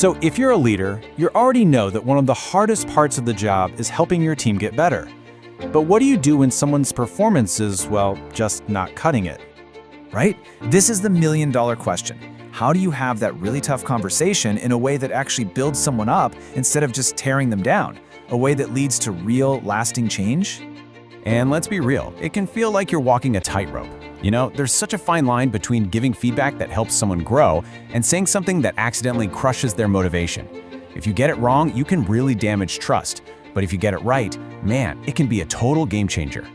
So if you're a leader, you already know that one of the hardest parts of the job is helping your team get better. But what do you do when someone's performance is, well, just not cutting it? Right? This is the million-dollar question. How do you have that really tough conversation in a way that actually builds someone up instead of just tearing them down? A way that leads to real, lasting change? And let's be real, it can feel like you're walking a tightrope. You know, there's such a fine line between giving feedback that helps someone grow and saying something that accidentally crushes their motivation. If you get it wrong, you can really damage trust. But if you get it right, man, it can be a total game changer.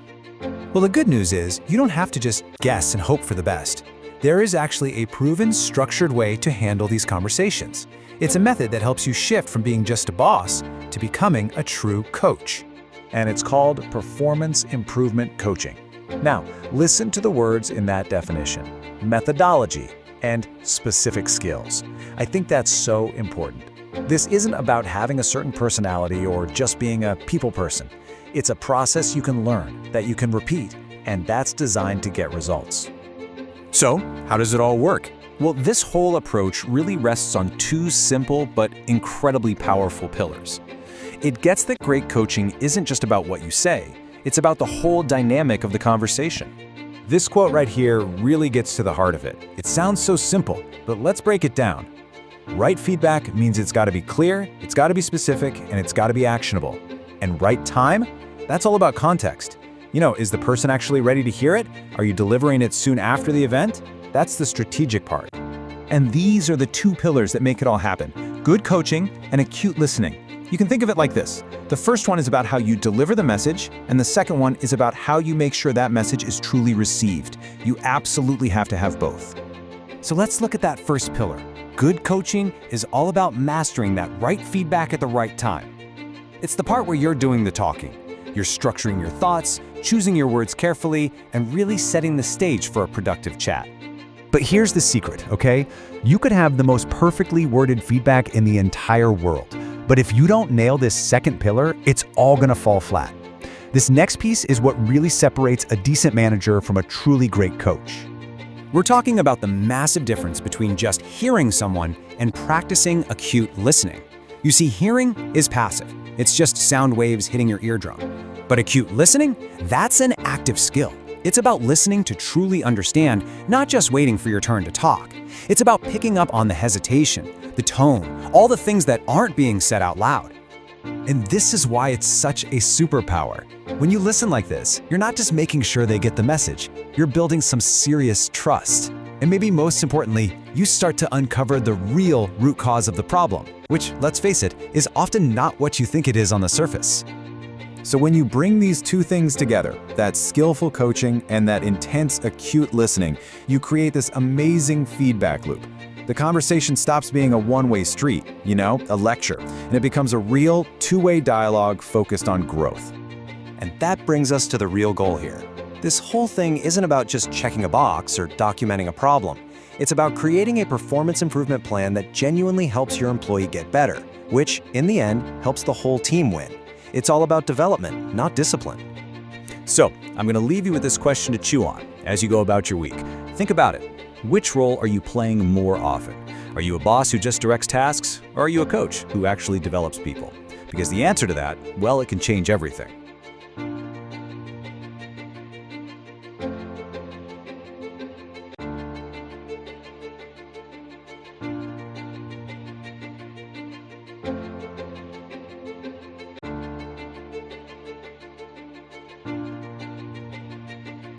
Well, the good news is you don't have to just guess and hope for the best. There is actually a proven, structured way to handle these conversations. It's a method that helps you shift from being just a boss to becoming a true coach. And it's called performance improvement coaching. Now, listen to the words in that definition: methodology and specific skills. I think that's so important. This isn't about having a certain personality or just being a people person. It's a process you can learn, that you can repeat, and that's designed to get results. So, how does it all work? Well, this whole approach really rests on two simple but incredibly powerful pillars. It gets that great coaching isn't just about what you say, it's about the whole dynamic of the conversation. This quote right here really gets to the heart of it. It sounds so simple, but let's break it down. Right feedback means it's got to be clear, it's got to be specific, and it's got to be actionable. And right time? That's all about context. You know, is the person actually ready to hear it? Are you delivering it soon after the event? That's the strategic part. And these are the two pillars that make it all happen: good coaching and acute listening. You can think of it like this. The first one is about how you deliver the message, and the second one is about how you make sure that message is truly received. You absolutely have to have both. So let's look at that first pillar. Good coaching is all about mastering that right feedback at the right time. It's the part where you're doing the talking. You're structuring your thoughts, choosing your words carefully, and really setting the stage for a productive chat. But here's the secret, okay? You could have the most perfectly worded feedback in the entire world, but if you don't nail this second pillar, it's all gonna fall flat. This next piece is what really separates a decent manager from a truly great coach. We're talking about the massive difference between just hearing someone and practicing acute listening. You see, hearing is passive. It's just sound waves hitting your eardrum. But acute listening, that's an active skill. It's about listening to truly understand, not just waiting for your turn to talk. It's about picking up on the hesitation, the tone, all the things that aren't being said out loud. And this is why it's such a superpower. When you listen like this, you're not just making sure they get the message, you're building some serious trust. And maybe most importantly, you start to uncover the real root cause of the problem, which, let's face it, is often not what you think it is on the surface. So when you bring these two things together, that skillful coaching and that intense, acute listening, you create this amazing feedback loop. The conversation stops being a one-way street, you know, a lecture, and it becomes a real two-way dialogue focused on growth. And that brings us to the real goal here. This whole thing isn't about just checking a box or documenting a problem. It's about creating a performance improvement plan that genuinely helps your employee get better, which, in the end, helps the whole team win. It's all about development, not discipline. So, I'm going to leave you with this question to chew on as you go about your week. Think about it. Which role are you playing more often? Are you a boss who just directs tasks, or are you a coach who actually develops people? Because the answer to that, well, it can change everything.